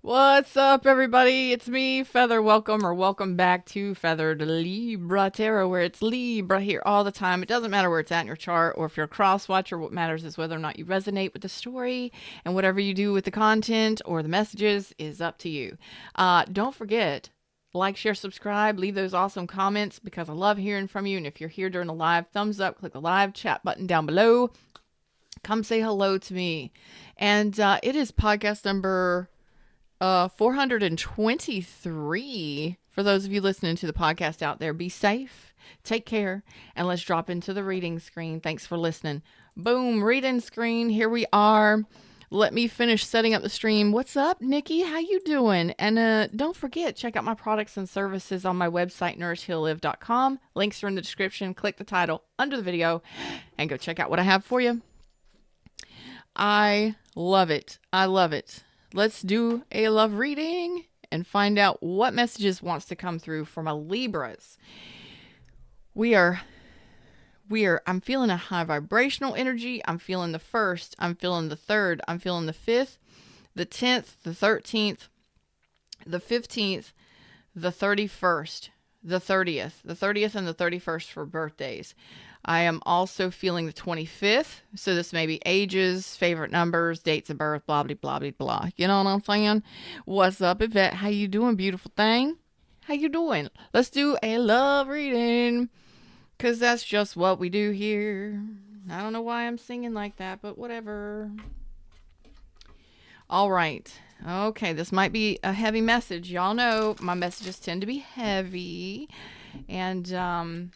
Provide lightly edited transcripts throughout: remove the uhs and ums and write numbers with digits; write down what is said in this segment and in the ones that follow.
What's up, everybody? It's me, Feather. Welcome back to Feathered Libra Tarot, where it's Libra here all the time. It doesn't matter where it's at in your chart or if you're a cross watcher. What matters is whether or not you resonate with the story, and whatever you do with the content or the messages is up to you. Don't forget, like, share, subscribe, leave those awesome comments because I love hearing from you. And if you're here during the live, thumbs up, click the live chat button down below. Come say hello to me. And it is podcast number 423 for those of you listening to the podcast out there. Be safe, take care, and let's drop into the reading screen. Thanks for listening. Boom, reading screen. Here we are. Let me finish setting up the stream. What's up, Nikki? How you doing? And don't forget, check out my products and services on my website, nourishheallive.com. Links are in the description. Click the title under the video and go check out what I have for you. I love it. I love it. Let's do a love reading and find out what messages wants to come through for my Libras. I'm feeling a high vibrational energy. I'm feeling the 1st. I'm feeling the 3rd. I'm feeling the 5th, the 10th, the 13th, the 15th, the 31st, the 30th and the 31st for birthdays. I am also feeling the 25th. So this may be ages, favorite numbers, dates of birth, blah, blah, blah, blah, blah. You know what I'm saying? What's up, Yvette? How you doing, beautiful thing? How you doing? Let's do a love reading. Because that's just what we do here. I don't know why I'm singing like that, but whatever. All right. Okay, this might be a heavy message. Y'all know my messages tend to be heavy. And,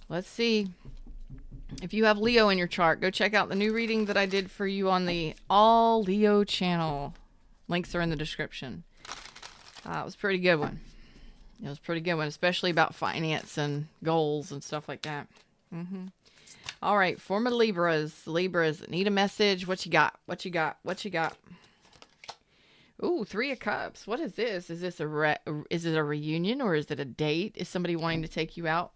let's see. If you have Leo in your chart, go check out the new reading that I did for you on the All Leo channel. Links are in the description. It was a pretty good one. It was a pretty good one, especially about finance and goals and stuff like that. All right, for my Libras. Libras, need a message. What you got? What you got? What you got? Ooh, 3 of Cups. What is this? Is this is it a reunion or is it a date? Is somebody wanting to take you out?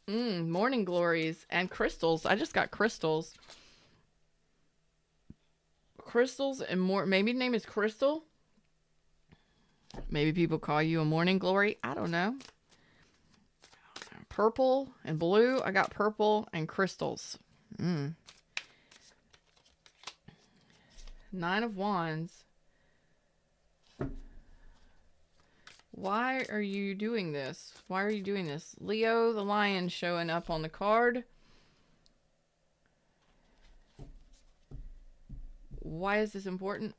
Morning glories and crystals. I just got crystals. Crystals and more. Maybe the name is Crystal. Maybe people call you a morning glory. I don't know. Purple and blue. I got purple and crystals. 9 of Wands. Why are you doing this? Why are you doing this? Leo, the lion, showing up on the card. Why is this important?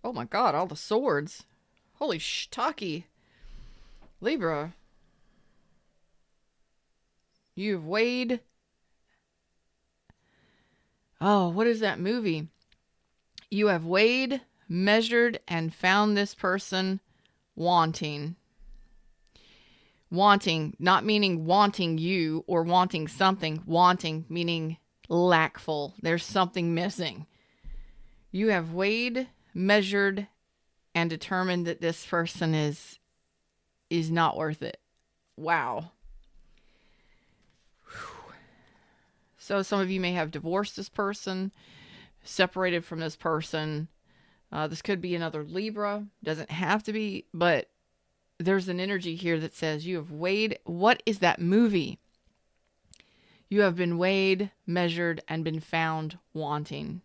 Oh my God, all the swords. Holy shiitake. Libra. You've weighed. Oh, what is that movie? You have weighed, measured, and found this person wanting. Wanting, not meaning wanting you or wanting something. Wanting, meaning lackful. There's something missing. You have weighed, measured, and determined that this person is not worth it. Wow. Whew. So some of you may have divorced this person, separated from this person. This could be another Libra. Doesn't have to be, but there's an energy here that says you have weighed. What is that movie? You have been weighed, measured, and been found wanting.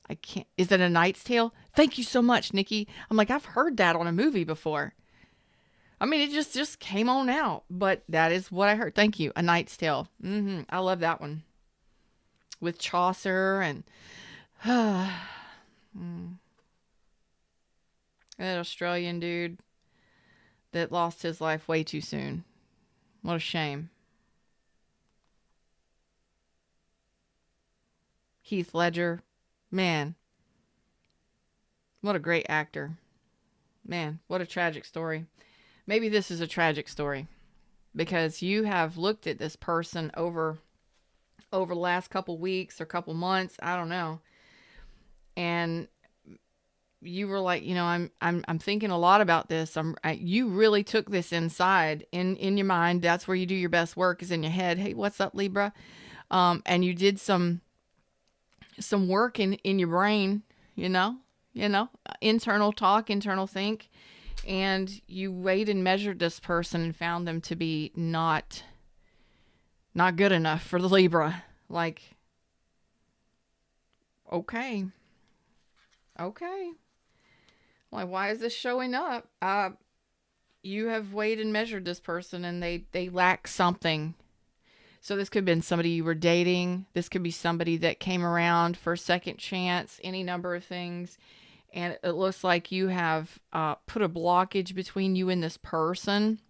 I can't. Is that A Knight's Tale? Thank you so much, Nikki. I'm like, I've heard that on a movie before. I mean, it just came on out, but that is what I heard. Thank you. A Knight's Tale. I love that one. With Chaucer and that Australian dude that lost his life way too soon. What a shame. Heath Ledger. Man. What a great actor. Man, what a tragic story. Maybe this is a tragic story because you have looked at this person over the last couple weeks or couple months. I don't know. And you were like, I'm thinking a lot about this. You really took this inside in your mind. That's where you do your best work, is in your head. Hey, what's up, Libra? And you did some work in your brain, internal talk, internal think, and you weighed and measured this person and found them to be not good enough for the Libra. Like, okay. Like, why is this showing up? You have weighed and measured this person, and they lack something. So this could have been somebody you were dating. This could be somebody that came around for a second chance, any number of things. And it looks like you have put a blockage between you and this person.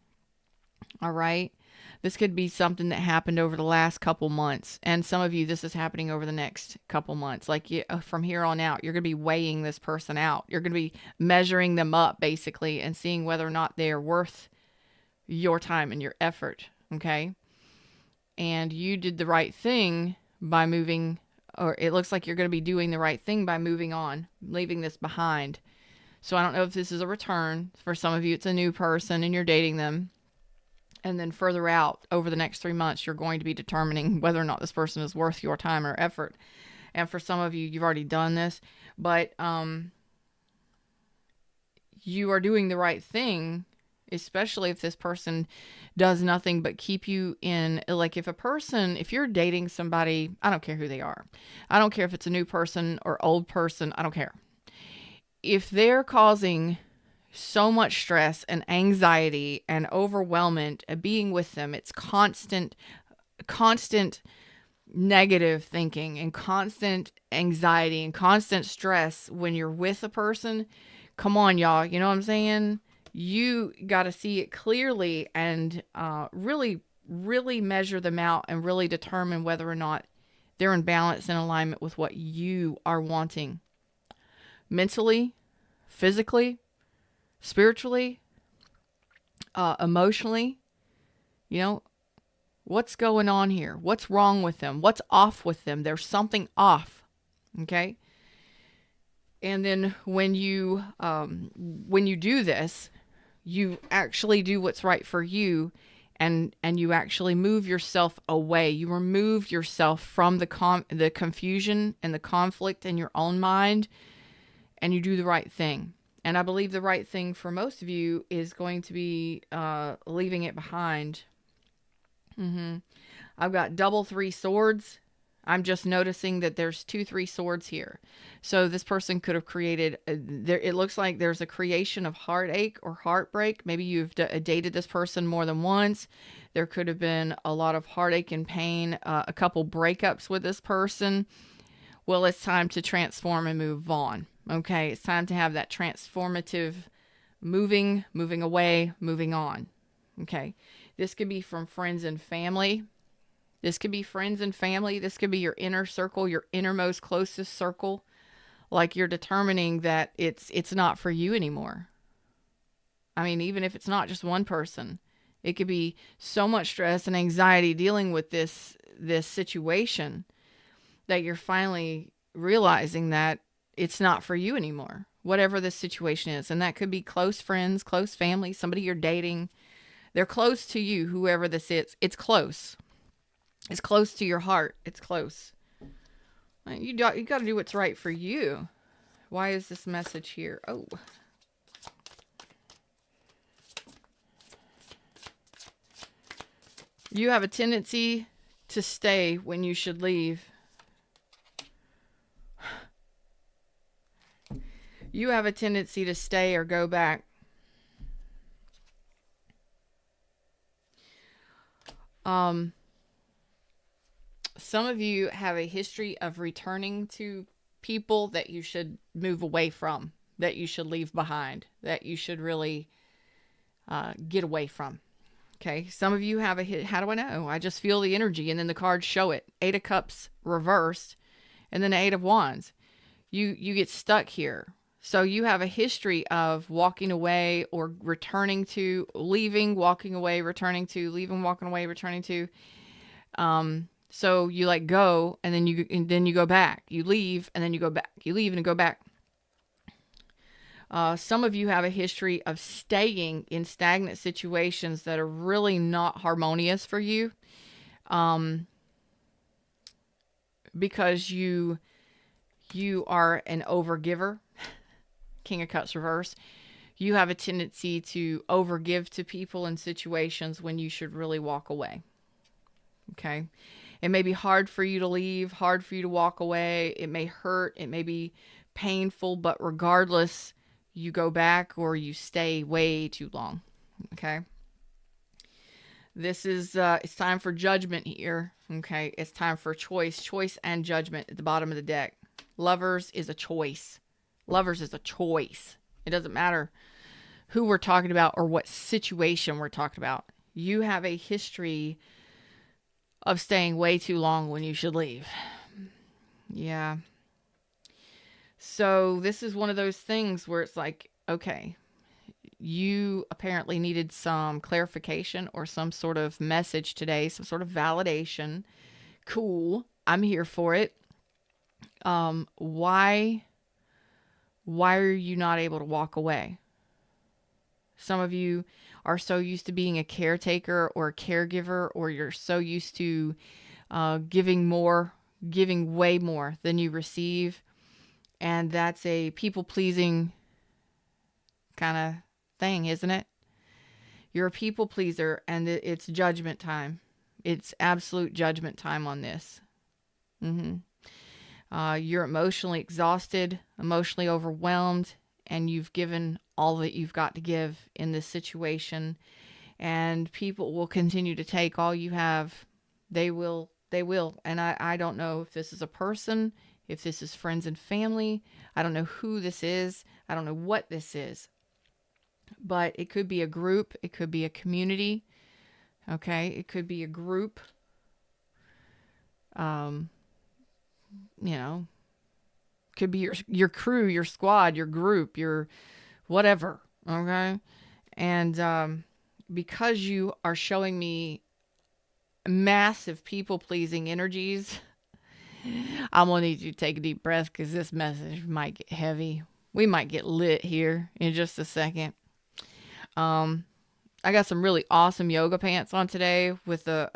All right. This could be something that happened over the last couple months. And some of you, this is happening over the next couple months. Like, from here on out, you're going to be weighing this person out. You're going to be measuring them up, basically, and seeing whether or not they are worth your time and your effort. Okay. And you did the right thing by moving, or it looks like you're going to be doing the right thing by moving on, leaving this behind. So I don't know if this is a return. For some of you, it's a new person and you're dating them. And then further out, over the next 3 months, you're going to be determining whether or not this person is worth your time or effort. And for some of you, you've already done this, but you are doing the right thing, especially if this person does nothing but keep you in, like, if you're dating somebody, I don't care who they are. I don't care if it's a new person or old person. I don't care. If they're causing so much stress and anxiety and overwhelmment being with them, it's constant negative thinking and constant anxiety and constant stress when you're with a person. Come on, y'all. You know what I'm saying? You got to see it clearly and really, really measure them out and really determine whether or not they're in balance and alignment with what you are wanting. Mentally, physically, spiritually, emotionally. What's going on here? What's wrong with them? What's off with them? There's something off. Okay. And then when you do this, you actually do what's right for you, and you actually move yourself away. You remove yourself from the confusion and the conflict in your own mind, and you do the right thing. And I believe the right thing for most of you is going to be leaving it behind. I've got double 3 swords. I'm just noticing that there's 2 3 swords here. So this person could have created, it looks like there's a creation of heartache or heartbreak. Maybe you've dated this person more than once. There could have been a lot of heartache and pain, a couple breakups with this person. Well, it's time to transform and move on. Okay, it's time to have that transformative moving away, moving on. Okay, this could be from friends and family. This could be friends and family. This could be your inner circle, your innermost closest circle. Like, you're determining that it's not for you anymore. I mean, even if it's not just one person, it could be so much stress and anxiety dealing with this situation that you're finally realizing that it's not for you anymore, whatever this situation is. And that could be close friends, close family, somebody you're dating. They're close to you, whoever this is. It's close. It's close to your heart. It's close. You got to do what's right for you. Why is this message here? Oh. You have a tendency to stay when you should leave. You have a tendency to stay or go back. Some of you have a history of returning to people that you should move away from, that you should leave behind, that you should really get away from. Okay, some of you have how do I know? I just feel the energy, and then the cards show it. 8 of Cups reversed, and then 8 of Wands. You get stuck here. So you have a history of walking away or returning to, leaving, walking away, returning to, leaving, walking away, returning to. So you like go, and then you go back. You leave, and then you go back. You leave and go back. Some of you have a history of staying in stagnant situations that are really not harmonious for you, because you are an overgiver. King of Cups reverse. You have a tendency to overgive to people in situations when you should really walk away. Okay? It may be hard for you to leave, hard for you to walk away. It may hurt. It may be painful, but regardless, you go back or you stay way too long. Okay? This is, it's time for judgment here. Okay? It's time for choice and judgment at the bottom of the deck. Lovers is a choice. Lovers is a choice. It doesn't matter who we're talking about or what situation we're talking about. You have a history of staying way too long when you should leave. Yeah. So this is one of those things where it's like, okay, you apparently needed some clarification or some sort of message today, some sort of validation. Cool. I'm here for it. Why are you not able to walk away? Some of you are so used to being a caretaker or a caregiver, or you're so used to giving way more than you receive. And that's a people-pleasing kind of thing, isn't it? You're a people pleaser, and it's judgment time. It's absolute judgment time on this. You're emotionally exhausted, emotionally overwhelmed, and you've given all that you've got to give in this situation. And people will continue to take all you have. They will. And I don't know if this is a person, if this is friends and family. I don't know who this is. I don't know what this is. But it could be a group. It could be a community. Okay? It could be a group. Could be your crew, your squad, your group, your whatever. Okay? And because you are showing me massive people-pleasing energies, I'm going to need you to take a deep breath, because this message might get heavy. We might get lit here in just a second. I got some really awesome yoga pants on today with a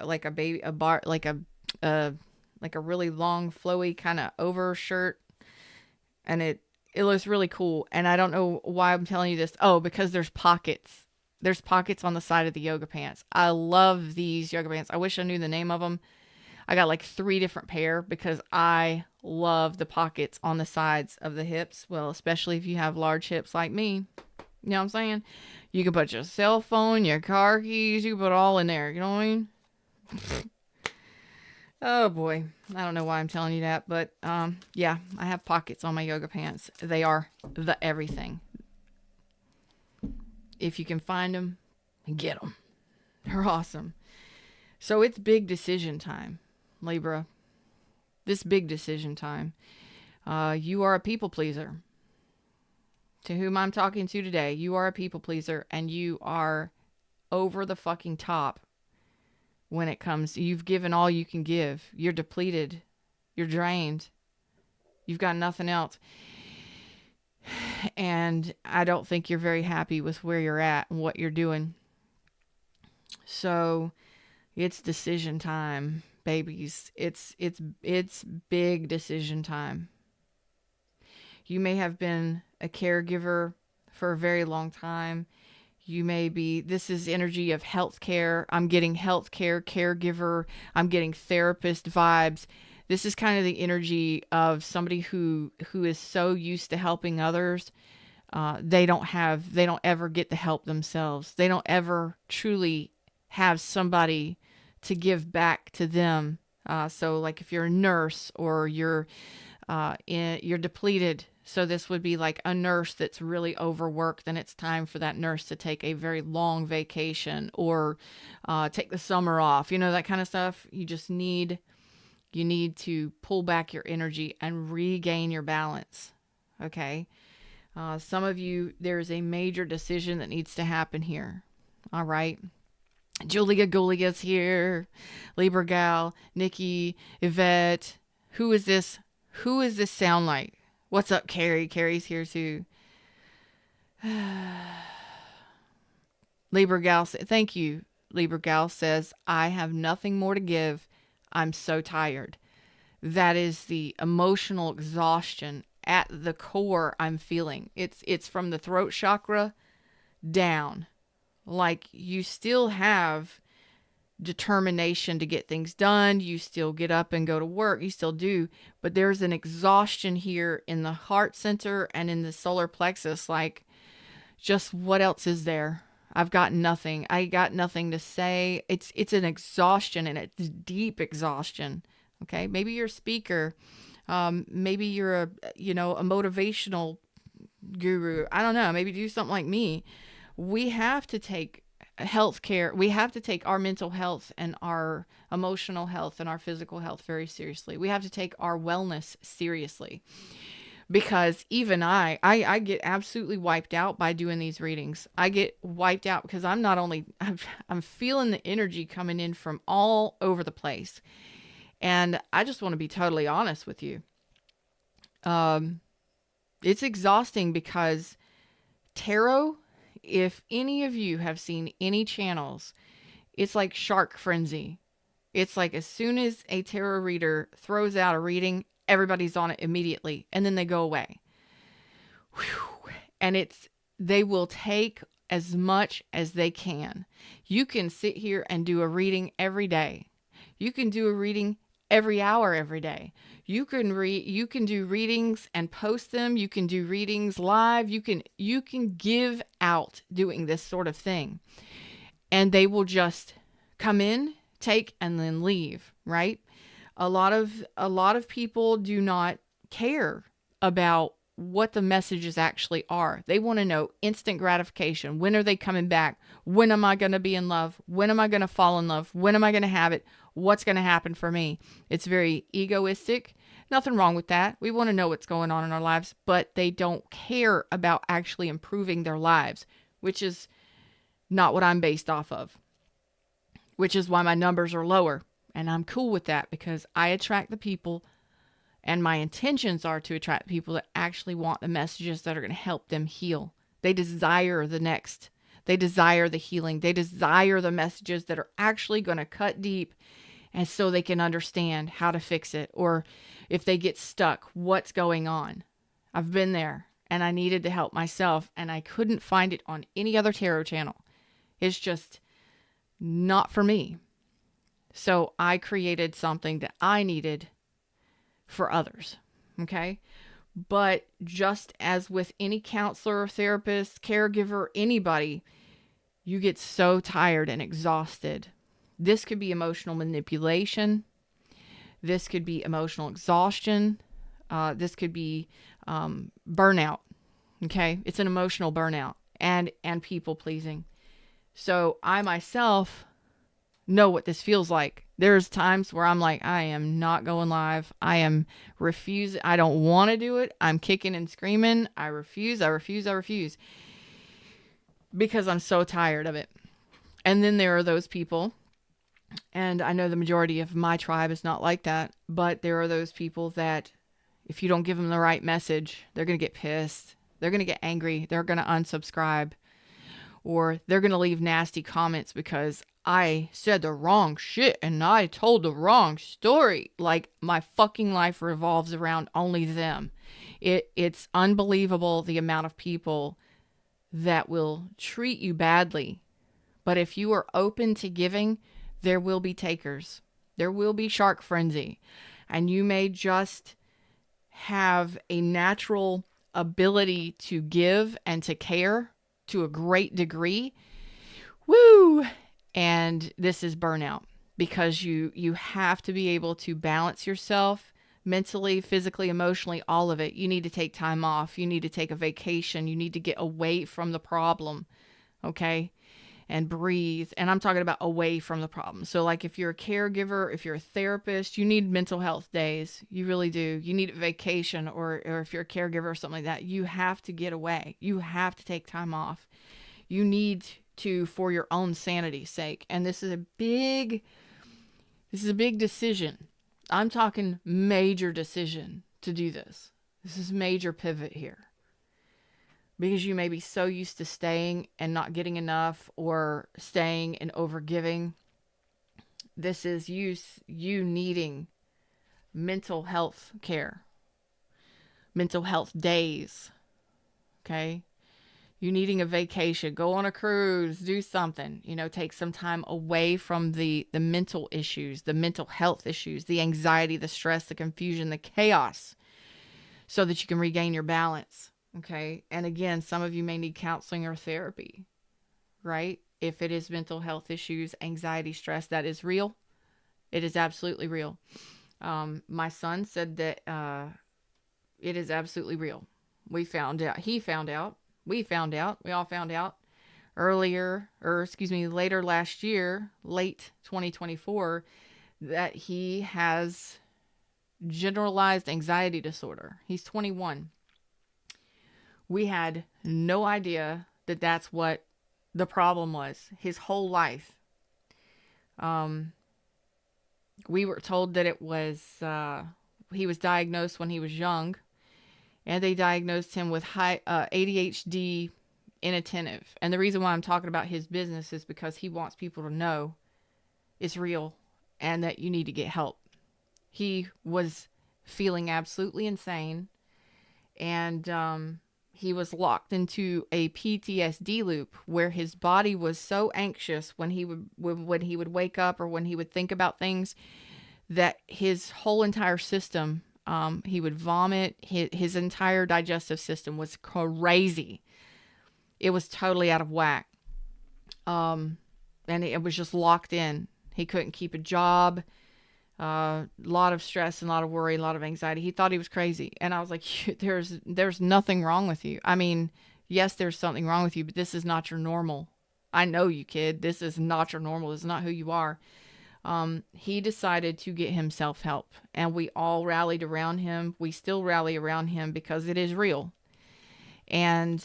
really long flowy kind of overshirt, and it looks really cool. And I don't know why I'm telling you this. Oh, because there's pockets. There's pockets on the side of the yoga pants. I love these yoga pants. I wish I knew the name of them. I got like 3 different pair because I love the pockets on the sides of the hips. Well, especially if you have large hips like me. You know what I'm saying? You can put your cell phone, your car keys, you can put it all in there. You know what I mean? Oh boy. I don't know why I'm telling you that, but yeah, I have pockets on my yoga pants. They are the everything. If you can find them, get them. They're awesome. So it's big decision time, Libra. This big decision time. You are a people pleaser. To whom I'm talking to today, you are a people pleaser, and you are over the fucking top when it comes. You've given all you can give. You're depleted. You're drained. You've got nothing else. And I don't think you're very happy with where you're at and what you're doing. So it's decision time, babies. It's big decision time. You may have been a caregiver for a very long time. You may be, this is energy of healthcare. I'm getting healthcare, caregiver. I'm getting therapist vibes. This is kind of the energy of somebody who is so used to helping others. They don't ever get the help themselves. They don't ever truly have somebody to give back to them. So like if you're a nurse or you're depleted. So this would be like a nurse that's really overworked, then it's time for that nurse to take a very long vacation or take the summer off. You know, that kind of stuff. You need to pull back your energy and regain your balance. Okay? Some of you, there's a major decision that needs to happen here. All right? Julia Gulia's here. Libra Gal, Nikki, Yvette. Who is this? Who does this sound like? What's up, Carrie? Carrie's here too. Libra Gal, thank you. Libra Gal says, I have nothing more to give. I'm so tired. That is the emotional exhaustion at the core I'm feeling. It's from the throat chakra down. Like, you still have determination to get things done. You still get up and go to work. You still do. But there's an exhaustion here in the heart center and in the solar plexus. Like, just what else is there? I've got nothing. I got nothing to say. It's an exhaustion, and it's deep exhaustion. Okay. Maybe you're a speaker. Maybe you're a motivational guru. I don't know. Maybe do something like me. We have to take health care. We have to take our mental health and our emotional health and our physical health very seriously. We have to take our wellness seriously, because even I get absolutely wiped out by doing these readings. I get wiped out because I'm feeling the energy coming in from all over the place. And I just want to be totally honest with you. It's exhausting because tarot, if any of you have seen any channels, it's like shark frenzy. It's like as soon as a tarot reader throws out a reading, everybody's on it immediately, and then they go away. Whew. And they will take as much as they can. You can sit here and do a reading every day. You can do a reading every hour every day. You can do readings and post them. You can do readings live. You can give out doing this sort of thing. And they will just come in, take, and then leave, right? A lot of people do not care about what the messages actually are. They want to know instant gratification. When are they coming back? When am I going to be in love? When am I going to fall in love? When am I going to have it? What's going to happen for me? It's very egoistic. Nothing wrong with that. We want to know what's going on in our lives, but they don't care about actually improving their lives, which is not what I'm based off of, which is why my numbers are lower. And I'm cool with that, because I attract the people, and my intentions are to attract people that actually want the messages that are going to help them heal. They desire the next. They desire the healing. They desire the messages that are actually going to cut deep, and so they can understand how to fix it, or if they get stuck, what's going on. I've been there, and I needed to help myself, and I couldn't find it on any other tarot channel. It's just not for me. So I created something that I needed for others. Okay. But just as with any counselor, therapist, caregiver, anybody, you get so tired and exhausted. This could be emotional manipulation. This could be emotional exhaustion. This could be burnout. Okay. It's an emotional burnout and people pleasing. So I myself know what this feels like. There's times where I'm like, I am not going live. I am refusing. I don't want to do it. I'm kicking and screaming. I refuse. Because I'm so tired of it. And then there are those people, and I know the majority of my tribe is not like that, but there are those people that if you don't give them the right message, they're going to get pissed. They're going to get angry. They're going to unsubscribe, or they're going to leave nasty comments because I said the wrong shit and I told the wrong story. Like, my fucking life revolves around only them. It's unbelievable the amount of people that will treat you badly. But if you are open to giving, there will be takers. There will be shark frenzy. And you may just have a natural ability to give and to care to a great degree. Woo! And this is burnout, because you have to be able to balance yourself mentally, physically, emotionally, all of it. You need to take time off. You need to take a vacation. You need to get away from the problem, okay? And breathe. And I'm talking about away from the problem. So like if you're a caregiver, if you're a therapist, you need mental health days. You really do. You need a vacation, or if you're a caregiver or something like that, you have to get away. You have to take time off. You need to, for your own sanity's sake. And this is a big decision. I'm talking major decision to do this. This is major pivot here. because you may be so used to staying and not getting enough, or staying and overgiving. This is you needing mental health care, mental health days. Okay. You needing a vacation, go on a cruise, do something, take some time away from the mental issues, the mental health issues, the anxiety, the stress, the confusion, the chaos, so that you can regain your balance. Okay. And again, some of you may need counseling or therapy, right? If it is mental health issues, anxiety, stress, that is real. It is absolutely real. My son said that it is absolutely real. We found out. He found out. We found out. We all found out later last year, late 2024, that he has generalized anxiety disorder. He's 21. We had no idea that that's what the problem was his whole life. We were told that it was, he was diagnosed when he was young, and they diagnosed him with high ADHD inattentive. And the reason why I'm talking about his business is because he wants people to know it's real and that you need to get help. He was feeling absolutely insane, and he was locked into a PTSD loop where his body was so anxious when he would wake up, or when he would think about things, that his whole entire system, he would vomit. His entire digestive system was crazy. It was totally out of whack. And it was just locked in. He couldn't keep a job. A lot of stress and a lot of worry, a lot of anxiety. He thought he was crazy. And I was like, there's nothing wrong with you. I mean, yes, there's something wrong with you, but this is not your normal. I know you, kid. This is not your normal. This is not who you are. He decided to get himself help, and we all rallied around him. We still rally around him because it is real. And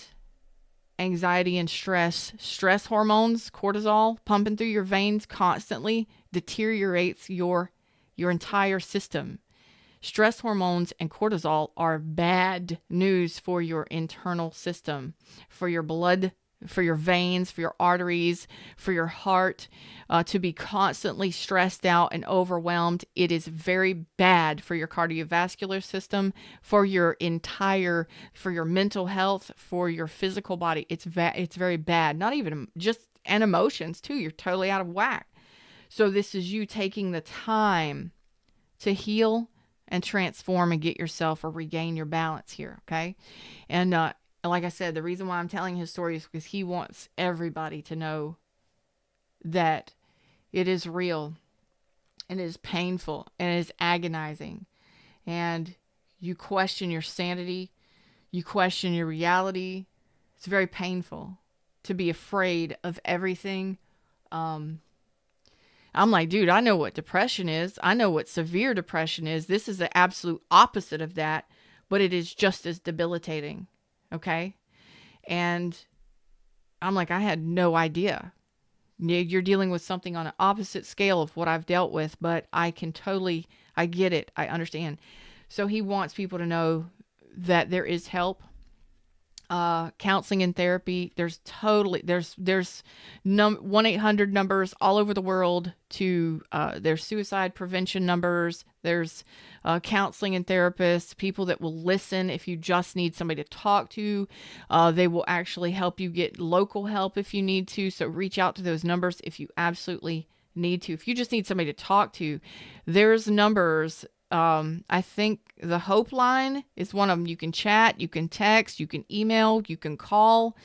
anxiety and stress hormones, cortisol pumping through your veins constantly deteriorates your entire system. Stress hormones and cortisol are bad news for your internal system, for your blood, for your veins, for your arteries, for your heart. To be constantly stressed out and overwhelmed, it is very bad for your cardiovascular system, for your mental health, for your physical body. It's very bad. Not even just, and emotions too. You're totally out of whack. So this is you taking the time to heal and transform and get yourself or regain your balance here, okay? And like I said, the reason why I'm telling his story is because he wants everybody to know that it is real, and it is painful, and it is agonizing. And you question your sanity, you question your reality. It's very painful to be afraid of everything. I'm like, dude, I know what depression is. I know what severe depression is. This is the absolute opposite of that, but it is just as debilitating. Okay. And I'm like, I had no idea. You're dealing with something on an opposite scale of what I've dealt with, but I get it. I understand. So he wants people to know that there is help. Counseling and therapy. There's 1-800 numbers all over the world to, there's suicide prevention numbers. There's counseling and therapists, people that will listen if you just need somebody to talk to. They will actually help you get local help if you need to. So reach out to those numbers if you absolutely need to. If you just need somebody to talk to, there's numbers. I think the Hope Line is one of them. You can chat, you can text, you can email, you can call.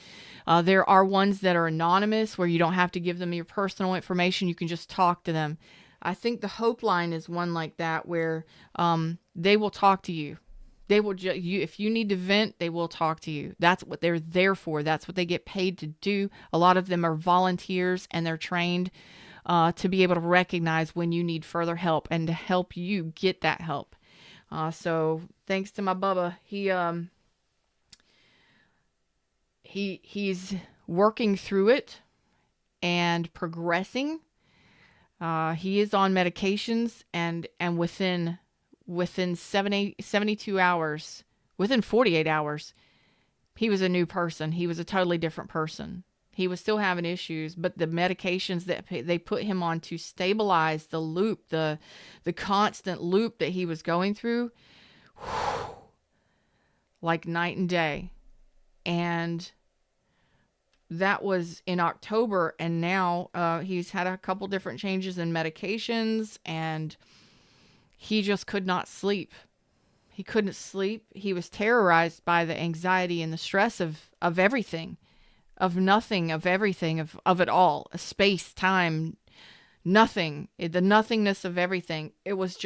There are ones that are anonymous where you don't have to give them your personal information. You can just talk to them. I think the Hope Line is one like that where they will talk to you. They will if you need to vent, they will talk to you. That's what they're there for. That's what they get paid to do. A lot of them are volunteers, and they're trained to be able to recognize when you need further help and to help you get that help. So thanks to my Bubba, he's working through it and progressing. He is on medications, and within 72 hours, within 48 hours, He was a new person. He was a totally different person. He was still having issues, but the medications that they put him on to stabilize the loop, the constant loop that he was going through, like night and day. And that was in October, and now he's had a couple different changes in medications, and he just could not sleep. He couldn't sleep. He was terrorized by the anxiety and the stress of everything, of nothing, of everything, of it all. Space, time, nothing. The nothingness of everything. It was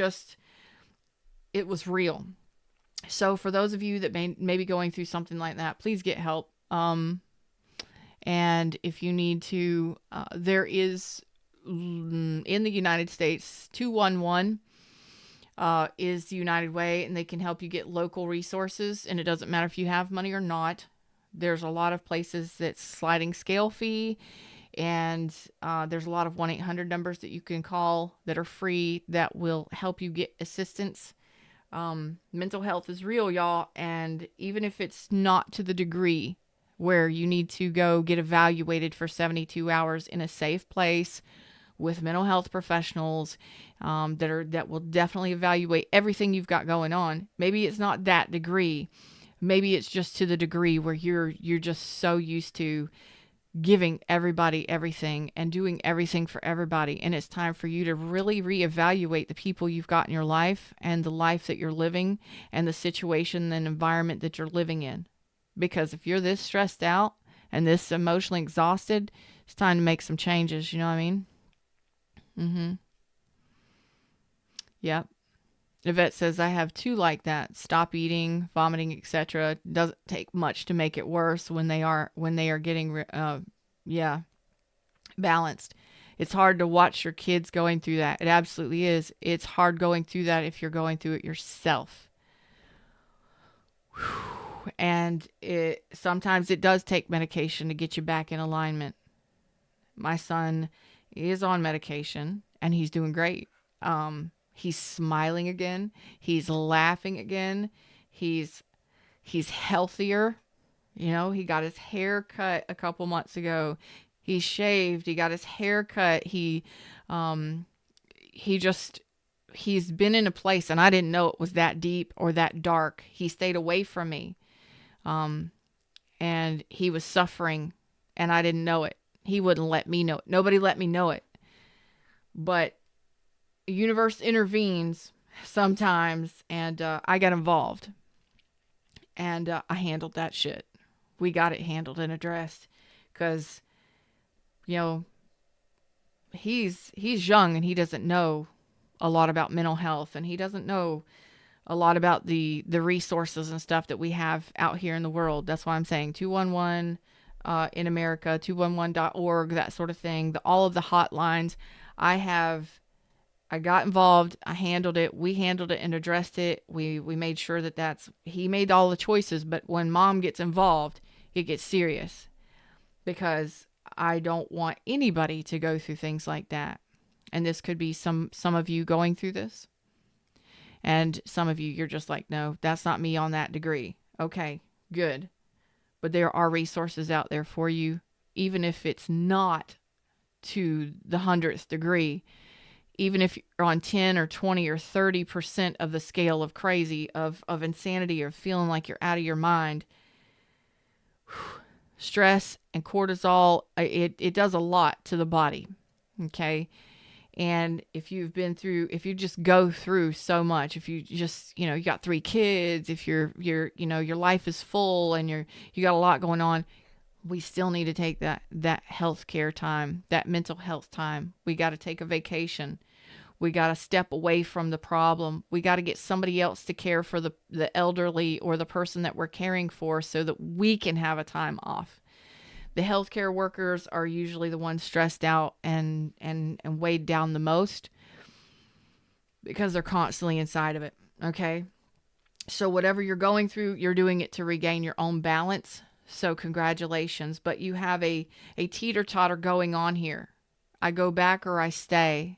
real. So for those of you that may be going through something like that, please get help. And if you need to, there is in the United States, 211 is the United Way, and they can help you get local resources. And it doesn't matter if you have money or not. There's a lot of places that's sliding scale fee, and there's a lot of 1-800 numbers that you can call that are free that will help you get assistance. Mental health is real, y'all, and even if it's not to the degree where you need to go get evaluated for 72 hours in a safe place with mental health professionals that will definitely evaluate everything you've got going on. Maybe it's not that degree. Maybe it's just to the degree where you're just so used to giving everybody everything and doing everything for everybody. And it's time for you to really reevaluate the people you've got in your life and the life that you're living and the situation and environment that you're living in. Because if you're this stressed out and this emotionally exhausted, it's time to make some changes. You know what I mean? Mm-hmm. Yep. Yvette says, I have two like that. Stop eating, vomiting, etc. Doesn't take much to make it worse when they are getting, balanced. It's hard to watch your kids going through that. It absolutely is. It's hard going through that if you're going through it yourself. And sometimes it does take medication to get you back in alignment. My son is on medication and he's doing great. He's smiling again. He's laughing again. He's healthier. You know, he got his hair cut a couple months ago. He shaved. He got his hair cut. He's been in a place, and I didn't know it was that deep or that dark. He stayed away from me. And he was suffering, and I didn't know it. He wouldn't let me know it. Nobody let me know it. But the universe intervenes sometimes, and I got involved. And I handled that shit. We got it handled and addressed. Because, you know, he's young, and he doesn't know a lot about mental health, and he doesn't know a lot about the resources and stuff that we have out here in the world. That's why I'm saying 211 in America, 211.org, that sort of thing. All of the hotlines. I got involved. I handled it. We handled it and addressed it. We made sure he made all the choices. But when mom gets involved, it gets serious, because I don't want anybody to go through things like that. And this could be some of you going through this. And some of you, you're just like, no, that's not me on that degree. Okay, good. But there are resources out there for you, even if it's not to the 100th degree. Even if you're on 10 or 20 or 30% of the scale of crazy, of insanity, or feeling like you're out of your mind. Stress and cortisol, it does a lot to the body. Okay. And if you just go through so much, if you just, you got 3 kids, if your life is full and you got a lot going on, we still need to take that healthcare time, that mental health time. We got to take a vacation. We got to step away from the problem. We got to get somebody else to care for the elderly or the person that we're caring for, so that we can have a time off. The healthcare workers are usually the ones stressed out and weighed down the most, because they're constantly inside of it. Okay. So whatever you're going through, you're doing it to regain your own balance. So congratulations, but you have a teeter-totter going on here. I go back or I stay.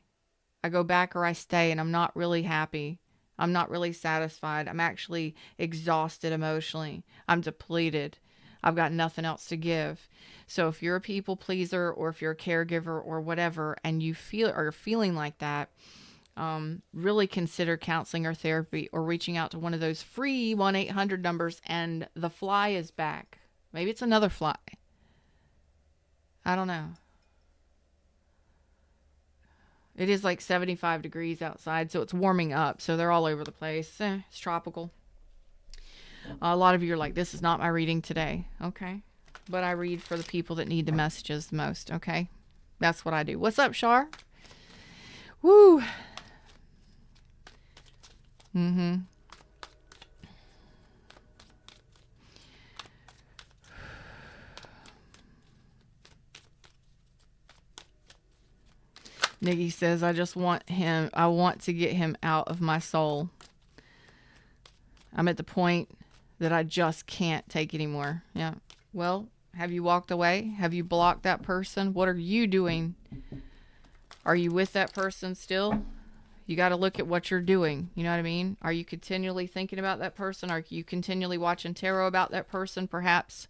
And I'm not really happy. I'm not really satisfied. I'm actually exhausted emotionally. I'm depleted. I've got nothing else to give. So if you're a people pleaser, or if you're a caregiver or whatever, and you feel or you're feeling like that, really consider counseling or therapy, or reaching out to one of those free 1-800 numbers. And the fly is back. Maybe it's another fly. I don't know. It is like 75 degrees outside, so it's warming up. So they're all over the place. It's tropical. A lot of you are like, this is not my reading today. Okay. But I read for the people that need the messages the most. Okay. That's what I do. What's up, Shar? Woo. Mm-hmm. Nikki says, I want to get him out of my soul. I'm at the point that I just can't take anymore. Yeah. Well, have you walked away? Have you blocked that person? What are you doing? Are you with that person still? You got to look at what you're doing. You know what I mean? Are you continually thinking about that person? Are you continually watching tarot about that person? Perhaps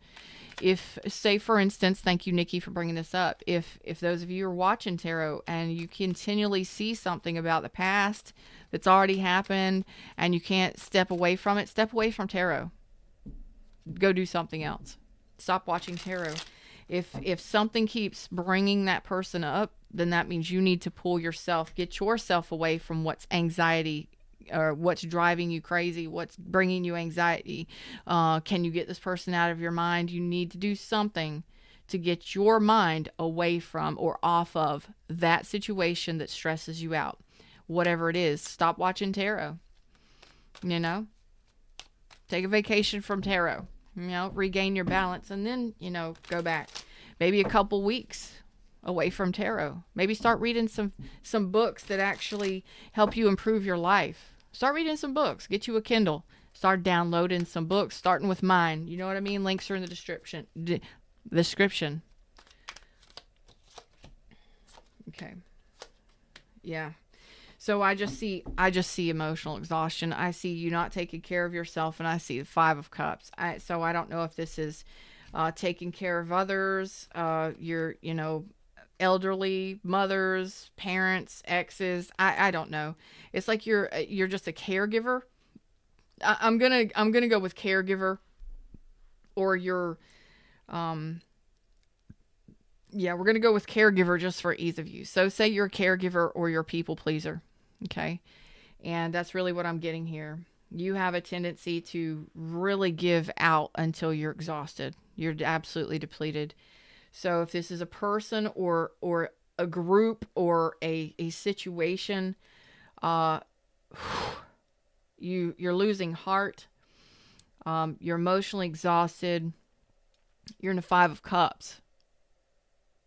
if, say for instance, thank you, Nikki, for bringing this up. If those of you are watching tarot and you continually see something about the past that's already happened and you can't step away from it, step away from tarot. Go do something else. Stop watching tarot. If something keeps bringing that person up, then that means you need to get yourself away from what's anxiety, or what's driving you crazy, what's bringing you anxiety. Can you get this person out of your mind? You need to do something to get your mind away from or off of that situation that stresses you out. Whatever it is, stop watching tarot. You know, take a vacation from tarot. You know, regain your balance, and then, you know, go back. Maybe a couple weeks away from tarot. Maybe start reading some books that actually help you improve your life. Start reading some books. Get you a Kindle. Start downloading some books, starting with mine. You know what I mean? Links are in the description. Okay. Yeah. So I just see emotional exhaustion. I see you not taking care of yourself, and I see the 5 of Cups. So I don't know if this is taking care of others, your, you know, elderly, mothers, parents, exes. I don't know. It's like you're just a caregiver. I'm gonna go with caregiver, or you're yeah, we're gonna go with caregiver just for ease of use. So say you're a caregiver or you're a people pleaser. Okay. And that's really what I'm getting here. You have a tendency to really give out until you're exhausted. You're absolutely depleted. So if this is a person or a group or a situation, you're losing heart. You're emotionally exhausted. You're in a 5 of Cups,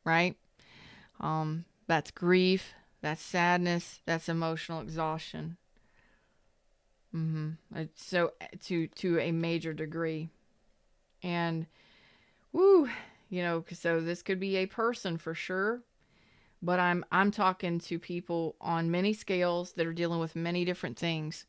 right? That's grief. That's sadness. That's emotional exhaustion. So to a major degree. And woo, you know, so this could be a person for sure, but I'm talking to people on many scales that are dealing with many different things.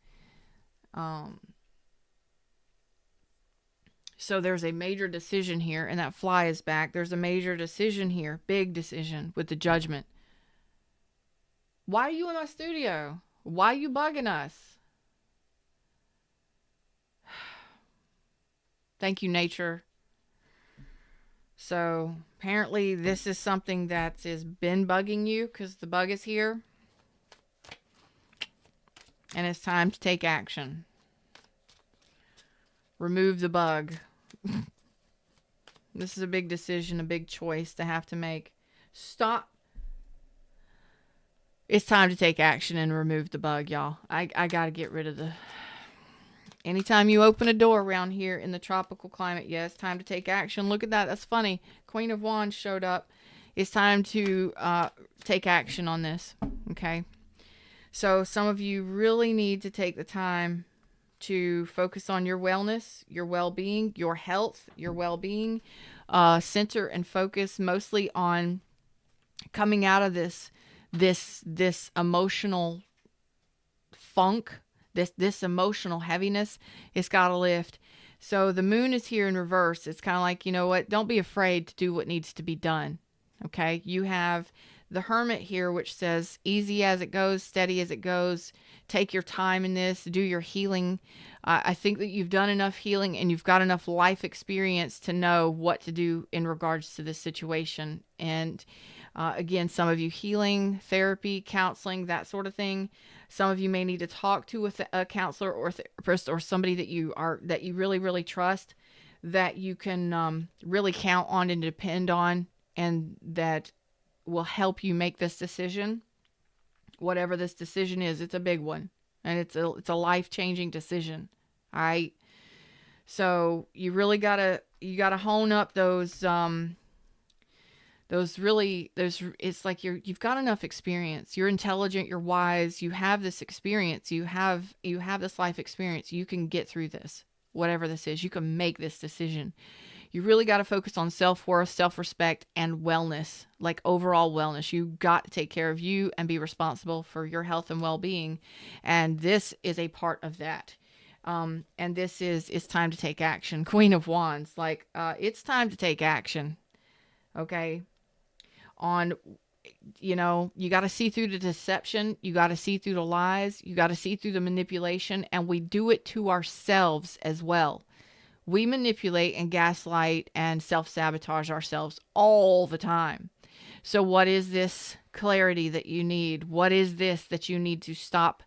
So there's a major decision here, and that fly is back. There's a major decision here, big decision with the Judgment. Why are you in my studio? Why are you bugging us? Thank you, nature. So apparently this is something that has been bugging you because the bug is here. And it's time to take action. Remove the bug. This is a big decision, a big choice to have to make. Stop. It's time to take action and remove the bug, y'all. I got to get rid of the... Anytime you open a door around here in the tropical climate, yes, time to take action. Look at that. That's funny. Queen of Wands showed up. It's time to take action on this. Okay. So some of you really need to take the time to focus on your wellness, your well-being, your health, your well-being. Center and focus mostly on coming out of this emotional funk, this emotional heaviness. It's got to lift. So the moon is here in reverse. It's kind of like, you know what? Don't be afraid to do what needs to be done. Okay. You have the hermit here, which says easy as it goes, steady as it goes. Take your time in this, do your healing. I think that you've done enough healing and you've got enough life experience to know what to do in regards to this situation. And again, some of you healing, therapy, counseling, that sort of thing. Some of you may need to talk to a counselor or therapist or somebody that you really, really trust, that you can really count on and depend on, and that will help you make this decision. Whatever this decision is, it's a big one, and it's a life-changing decision. All right. So you really gotta hone up it's like you've got enough experience. You're intelligent, you're wise, you have this experience, you have this life experience. You can get through this, whatever this is. You can make this decision. You really got to focus on self-worth, self-respect, and wellness, like overall wellness. You got to take care of you and be responsible for your health and well-being. And this is a part of that. And this is, it's time to take action. Queen of Wands, like, it's time to take action. Okay. You got to see through the deception. You got to see through the lies. You got to see through the manipulation. And we do it to ourselves as well. We manipulate and gaslight and self-sabotage ourselves all the time. So what is this clarity that you need? What is this that you need to stop?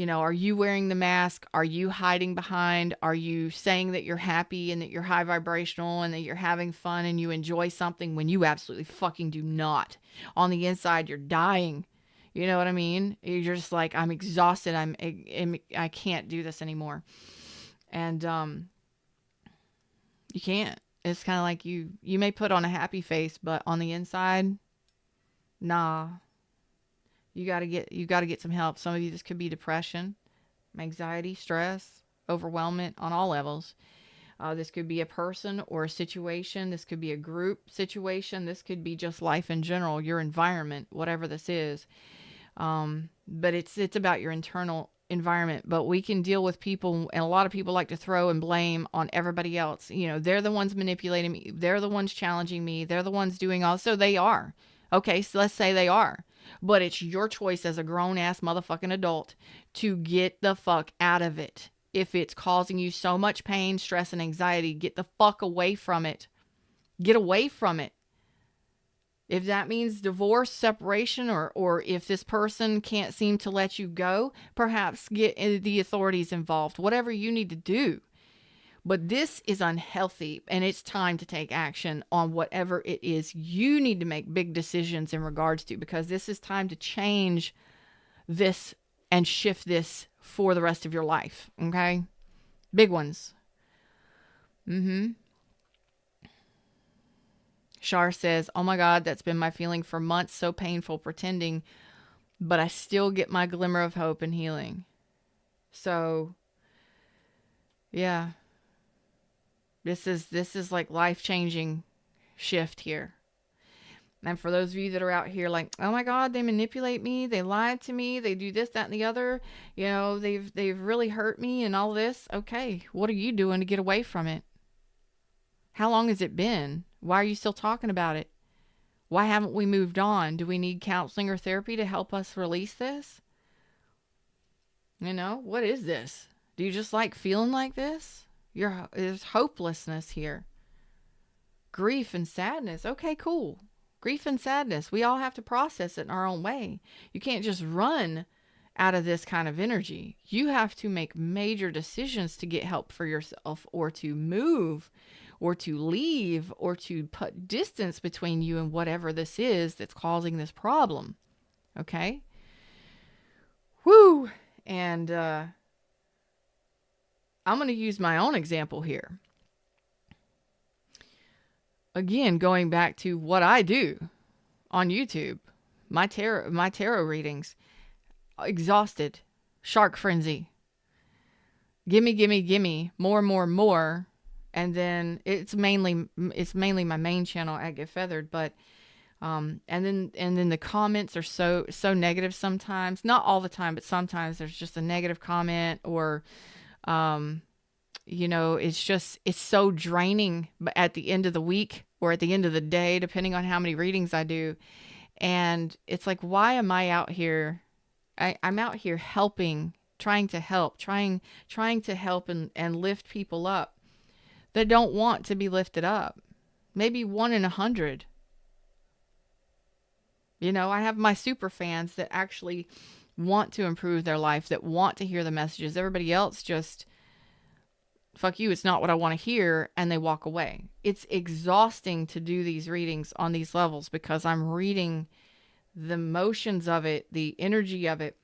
Are you wearing the mask? Are you hiding behind? Are you saying that you're happy and that you're high vibrational and that you're having fun and you enjoy something when you absolutely fucking do not? On the inside, you're dying. You know what I mean? You're just like, I'm exhausted. I can't do this anymore. And, you can't. It's kind of like you may put on a happy face, but on the inside, nah. You got to get some help. Some of you, this could be depression, anxiety, stress, overwhelmment on all levels. This could be a person or a situation. This could be a group situation. This could be just life in general, your environment, whatever this is. But it's about your internal environment. But we can deal with people, and a lot of people like to throw and blame on everybody else. They're the ones manipulating me. They're the ones challenging me. They're the ones doing all. So they are. Okay, so let's say they are. But it's your choice as a grown-ass motherfucking adult to get the fuck out of it. If it's causing you so much pain, stress, and anxiety, get the fuck away from it. Get away from it. If that means divorce, separation, or if this person can't seem to let you go, perhaps get the authorities involved. Whatever you need to do. But this is unhealthy, and it's time to take action on whatever it is you need to make big decisions in regards to, because this is time to change this and shift this for the rest of your life. Okay? Big ones. Shar says, oh my God, that's been my feeling for months. So painful pretending, but I still get my glimmer of hope and healing. So, yeah. This is like life-changing shift here. And for those of you that are out here like, oh my God, they manipulate me, they lied to me, they do this, that, and the other, they've really hurt me and all this. Okay, what are you doing to get away from it? How long has it been? Why are you still talking about it? Why haven't we moved on? Do we need counseling or therapy to help us release this? What is this? Do you just like feeling like this? There's hopelessness here. Grief and sadness. Okay, cool. Grief and sadness. We all have to process it in our own way. You can't just run out of this kind of energy. You have to make major decisions to get help for yourself, or to move, or to leave, or to put distance between you and whatever this is that's causing this problem. Okay? Woo! And, I'm going to use my own example here. Again, going back to what I do on YouTube, my tarot readings, exhausted, shark frenzy, gimme, more, and then it's mainly my main channel at Get Feathered, but and then the comments are so negative sometimes, not all the time, but sometimes there's just a negative comment, or it's so draining at the end of the week or at the end of the day, depending on how many readings I do. And it's like, why am I out here? I'm out here helping, trying to help, trying to help and lift people up that don't want to be lifted up. Maybe 1 in 100. I have my super fans that actually want to improve their life, that want to hear the messages. Everybody else just, fuck you, it's not what I want to hear, and they walk away. It's exhausting to do these readings on these levels because I'm reading the motions of it, the energy of it,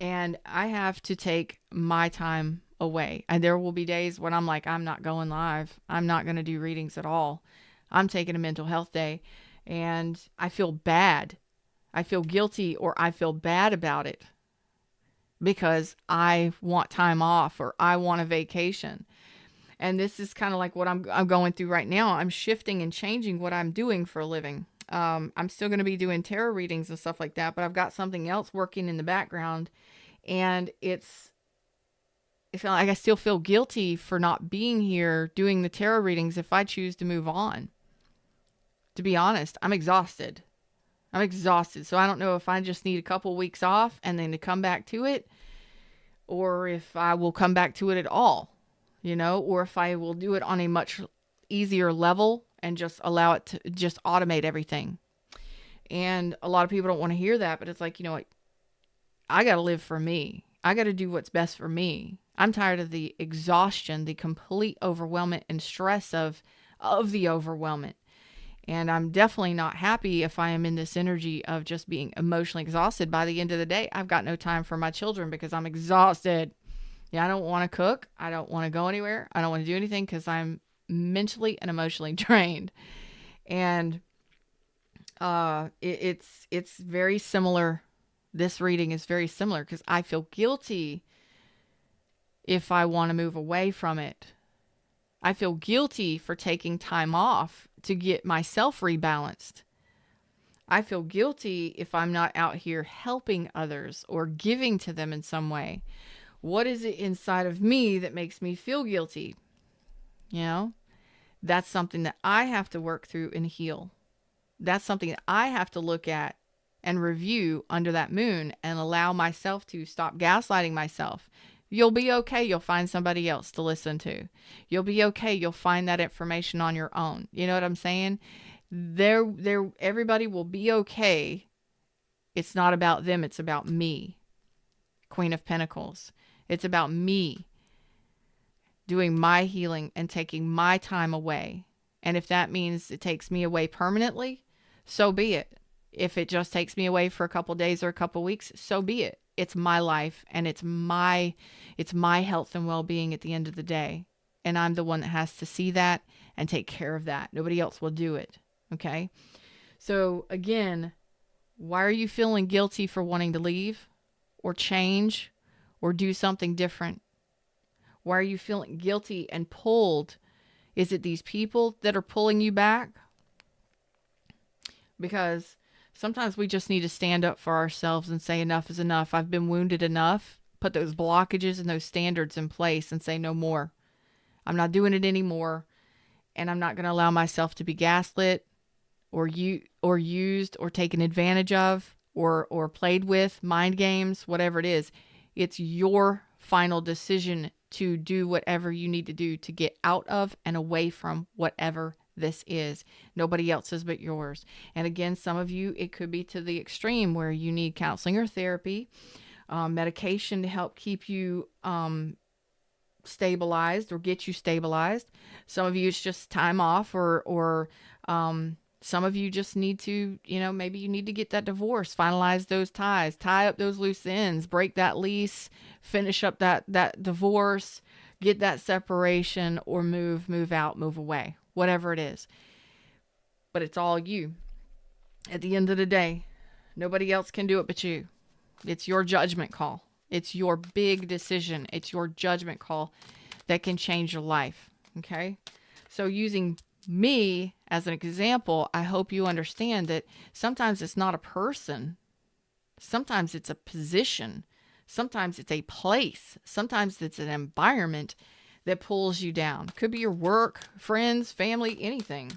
and I have to take my time away. And there will be days when I'm like, I'm not going live. I'm not going to do readings at all. I'm taking a mental health day, and I feel bad. I feel guilty, or I feel bad about it because I want time off or I want a vacation. And this is kind of like what I'm going through right now. I'm shifting and changing what I'm doing for a living. I'm still going to be doing tarot readings and stuff like that, but I've got something else working in the background, and it's like I still feel guilty for not being here doing the tarot readings if I choose to move on. To be honest, I'm exhausted. So I don't know if I just need a couple weeks off and then to come back to it, or if I will come back to it at all, or if I will do it on a much easier level and just allow it to just automate everything. And a lot of people don't want to hear that, but it's like, what? I got to live for me. I got to do what's best for me. I'm tired of the exhaustion, the complete overwhelmment and stress of the overwhelmment. And I'm definitely not happy if I am in this energy of just being emotionally exhausted. By the end of the day, I've got no time for my children because I'm exhausted. Yeah, I don't want to cook. I don't want to go anywhere. I don't want to do anything because I'm mentally and emotionally drained. And it's very similar. This reading is very similar because I feel guilty if I want to move away from it. I feel guilty for taking time off to get myself rebalanced. I feel guilty if I'm not out here helping others or giving to them in some way. What is it inside of me that makes me feel guilty? That's something that I have to work through and heal. That's something that I have to look at and review under that moon and allow myself to stop gaslighting myself. You'll be okay. You'll find somebody else to listen to. You'll be okay. You'll find that information on your own. You know what I'm saying? Everybody will be okay. It's not about them. It's about me. Queen of Pentacles. It's about me doing my healing and taking my time away. And if that means it takes me away permanently, so be it. If it just takes me away for a couple days or a couple weeks, so be it. It's my life, and it's my health and well-being at the end of the day. And I'm the one that has to see that and take care of that. Nobody else will do it. Okay? So again, why are you feeling guilty for wanting to leave or change or do something different? Why are you feeling guilty and pulled? Is it these people that are pulling you back? Because sometimes we just need to stand up for ourselves and say enough is enough. I've been wounded enough. Put those blockages and those standards in place and say no more. I'm not doing it anymore. And I'm not going to allow myself to be gaslit or used or taken advantage of or played with, mind games, whatever it is. It's your final decision to do whatever you need to do to get out of and away from whatever this is. Nobody else's but yours. And again, some of you, it could be to the extreme where you need counseling or therapy, medication to help keep you stabilized or get you stabilized. Some of you, it's just time off, or some of you just need to, maybe you need to get that divorce, finalize those ties, tie up those loose ends, break that lease, finish up that divorce, get that separation, or move out, move away, whatever it is. But it's all you. At the end of the day, nobody else can do it but you. It's your judgment call. It's your big decision. It's your judgment call that can change your life. Okay? So using me as an example, I hope you understand that sometimes it's not a person. Sometimes it's a position. Sometimes it's a place. Sometimes it's an environment that pulls you down. Could be your work, friends, family, anything.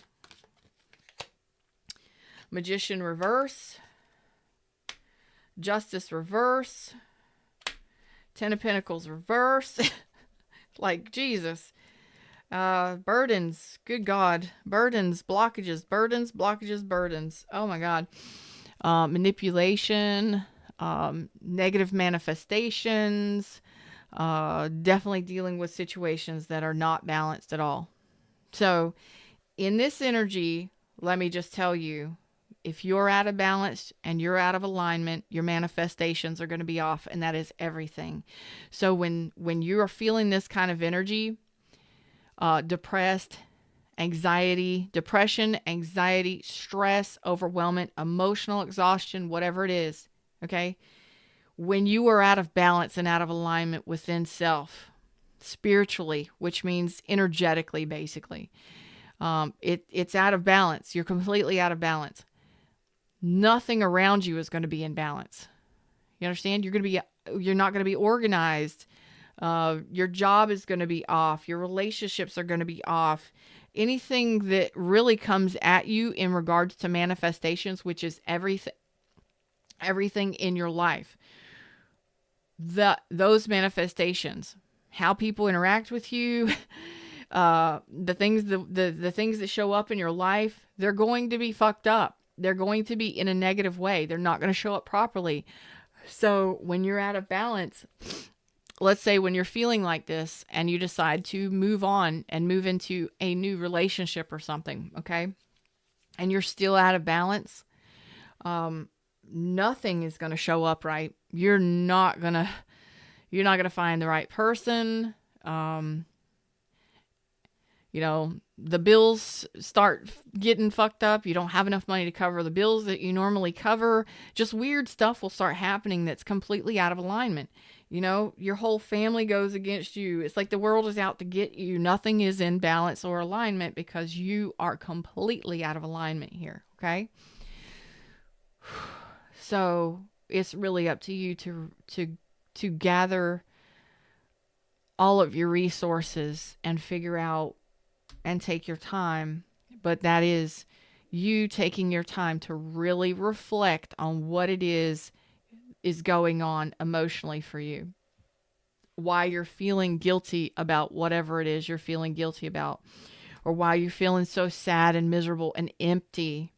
Magician reverse. Justice reverse. Ten of Pentacles reverse. Like Jesus. Burdens. Good God. Burdens. Blockages. Burdens. Blockages. Burdens. Oh my God. Manipulation. Negative manifestations. Definitely dealing with situations that are not balanced at all. So in this energy, let me just tell you, if you're out of balance and you're out of alignment, your manifestations are going to be off, and that is everything. So when you are feeling this kind of energy, depressed, depression, anxiety, stress, overwhelmment, emotional exhaustion, whatever it is, okay? When you are out of balance and out of alignment within self, spiritually, which means energetically, basically, it's out of balance. You're completely out of balance. Nothing around you is going to be in balance. You understand? You're not going to be organized. Your job is going to be off. Your relationships are going to be off. Anything that really comes at you in regards to manifestations, which is everything in your life, those manifestations, how people interact with you, the things that show up in your life, they're going to be fucked up. They're going to be in a negative way. They're not going to show up properly. So when you're out of balance, let's say when you're feeling like this and you decide to move on and move into a new relationship or something, okay? And you're still out of balance, nothing is going to show up right. You're not going to find the right person. The bills start getting fucked up. You don't have enough money to cover the bills that you normally cover. Just weird stuff will start happening that's completely out of alignment. Your whole family goes against you. It's like the world is out to get you. Nothing is in balance or alignment because you are completely out of alignment here, okay? So it's really up to you to gather all of your resources and figure out and take your time. But that is you taking your time to really reflect on what it is going on emotionally for you. Why you're feeling guilty about whatever it is you're feeling guilty about. Or why you're feeling so sad and miserable and empty.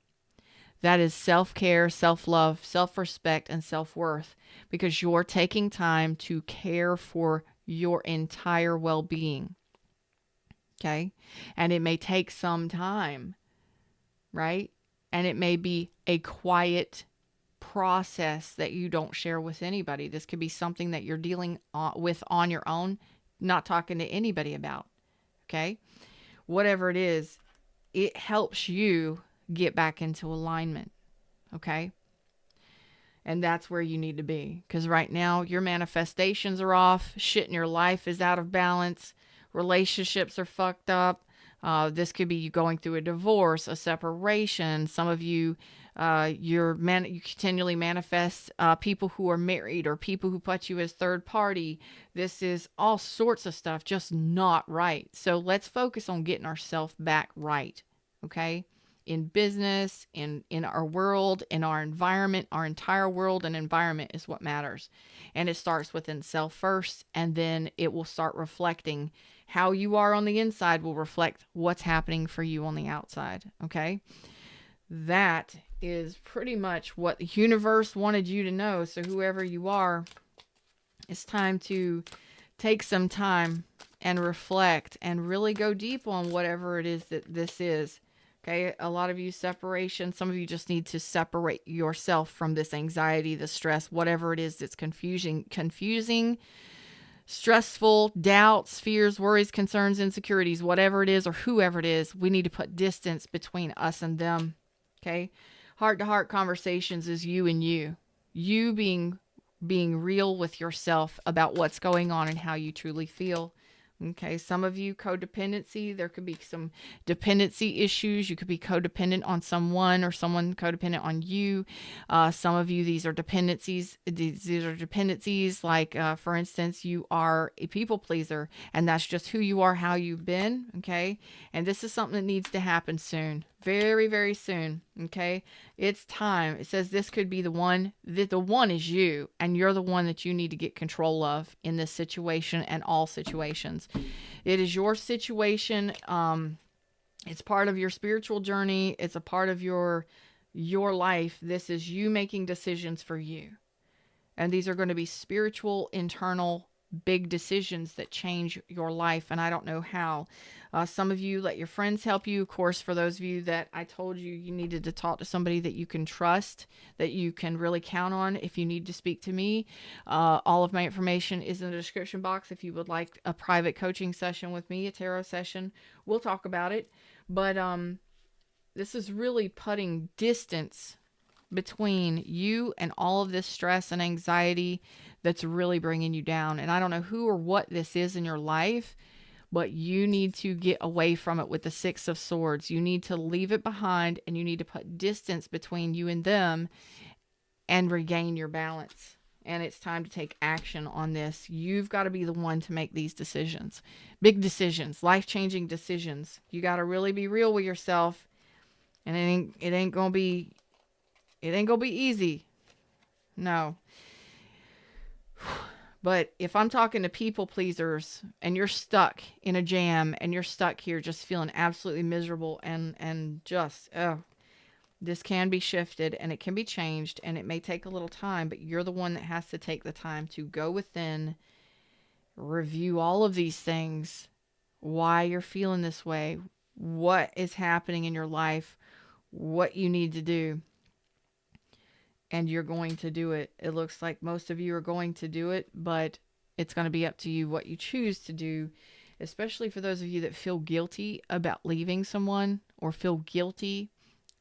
That is self-care, self-love, self-respect, and self-worth. Because you're taking time to care for your entire well-being. Okay? And it may take some time, right? And it may be a quiet process that you don't share with anybody. This could be something that you're dealing with on your own, not talking to anybody about. Okay? Whatever it is, it helps you get back into alignment. Okay? And that's where you need to be. Because right now, your manifestations are off. Shit in your life is out of balance. Relationships are fucked up. This could be you going through a divorce, a separation. Some of you, you continually manifest people who are married or people who put you as third party. This is all sorts of stuff, just not right. So let's focus on getting ourselves back right, okay? In business, in our world, in our environment, our entire world and environment is what matters. And it starts within self first, and then it will start reflecting. How you are on the inside will reflect what's happening for you on the outside, okay? That is pretty much what the universe wanted you to know. So whoever you are, it's time to take some time and reflect and really go deep on whatever it is that this is. Okay, a lot of you separation. Some of you just need to separate yourself from this anxiety, the stress, whatever it is that's confusing, stressful, doubts, fears, worries, concerns, insecurities, whatever it is or whoever it is. We need to put distance between us and them. Okay, heart-to-heart conversations is you and you. You being real with yourself about what's going on and how you truly feel. Okay, some of you codependency, there could be some dependency issues. You could be codependent on someone or someone codependent on you. Some of you, these are dependencies. These are dependencies like, for instance, you are a people pleaser and that's just who you are, how you've been. Okay, and this is something that needs to happen soon. Very, very soon. Okay, it's time. It says this could be the one, that the one is you, and you're the one that you need to get control of in this situation and all situations. It is your situation. It's part of your spiritual journey. It's a part of your life. This is you making decisions for you. And these are going to be spiritual, internal, big decisions that change your life. And I don't know how. Some of you let your friends help you. Of course, for those of you that I told you needed to talk to somebody that you can trust, that you can really count on. If you need to speak to me, all of my information is in the description box. If you would like a private coaching session with me, a tarot session, we'll talk about it. But this is really putting distance between you and all of this stress and anxiety that's really bringing you down. And I don't know who or what this is in your life, but you need to get away from it with the Six of Swords. You need to leave it behind, and you need to put distance between you and them and regain your balance. And it's time to take action on this. You've got to be the one to make these decisions. Big decisions, life-changing decisions. You got to really be real with yourself. And it ain't gonna be easy. No. But if I'm talking to people pleasers and you're stuck in a jam and you're stuck here just feeling absolutely miserable and just, this can be shifted and it can be changed, and it may take a little time, but you're the one that has to take the time to go within, review all of these things, why you're feeling this way, what is happening in your life, what you need to do. And you're going to do it. It looks like most of you are going to do it, but it's going to be up to you what you choose to do, especially for those of you that feel guilty about leaving someone or feel guilty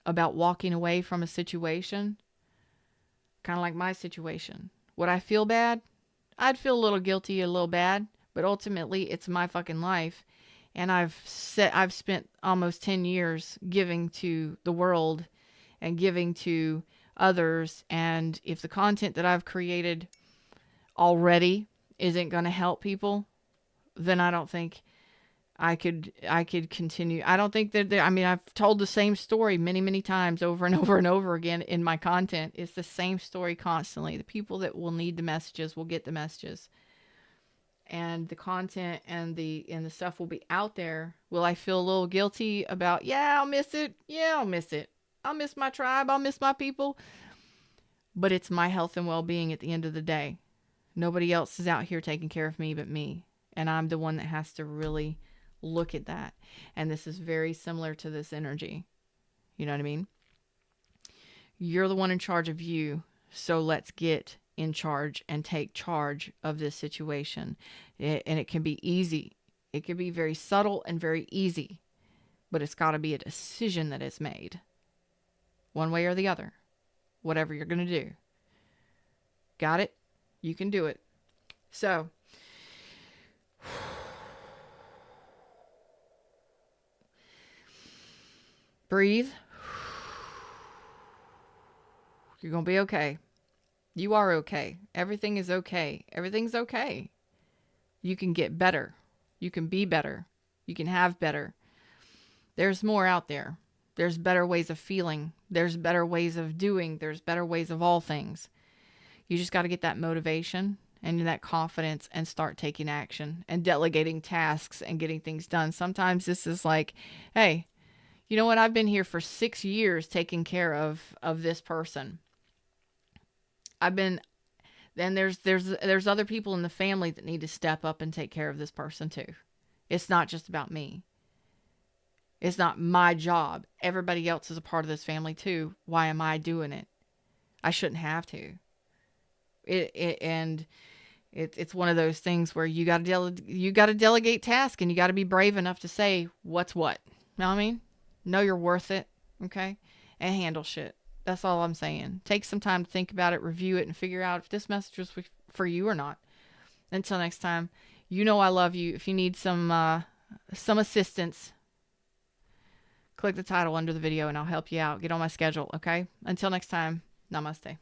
about walking away from a situation. Kind of like my situation. Would I feel bad? I'd feel a little guilty, a little bad, but ultimately it's my fucking life. And I've spent almost 10 years giving to the world and giving to others, and if the content that I've created already isn't going to help people, then I don't think I could continue. I don't think that I've told the same story many times over and over and over again in my content. It's the same story constantly. The people that will need the messages will get the messages, and the content and the stuff will be out there. Will I feel a little guilty about, I'll miss it. I'll miss it. I'll miss my tribe. I'll miss my people. But it's my health and well-being at the end of the day. Nobody else is out here taking care of me but me. And I'm the one that has to really look at that. And this is very similar to this energy. You know what I mean? You're the one in charge of you. So let's get in charge and take charge of this situation. And it can be easy. It can be very subtle and very easy. But it's got to be a decision that is made. One way or the other. Whatever you're going to do. Got it? You can do it. So, breathe. You're going to be okay. You are okay. Everything is okay. Everything's okay. You can get better. You can be better. You can have better. There's more out there. There's better ways of feeling. There's better ways of doing. There's better ways of all things. You just got to get that motivation and that confidence and start taking action and delegating tasks and getting things done. Sometimes this is like, hey, you know what? I've been here for 6 years taking care of this person. Then there's other people in the family that need to step up and take care of this person too. It's not just about me. It's not my job. Everybody else is a part of this family too. Why am I doing it? I shouldn't have to. It's one of those things where you got to delegate tasks, and you got to be brave enough to say what's what. Know what I mean? Know you're worth it, okay? And handle shit. That's all I'm saying. Take some time to think about it, review it, and figure out if this message was for you or not. Until next time, You know I love you. If you need some assistance, click the title under the video and I'll help you out. Get on my schedule, okay? Until next time, namaste.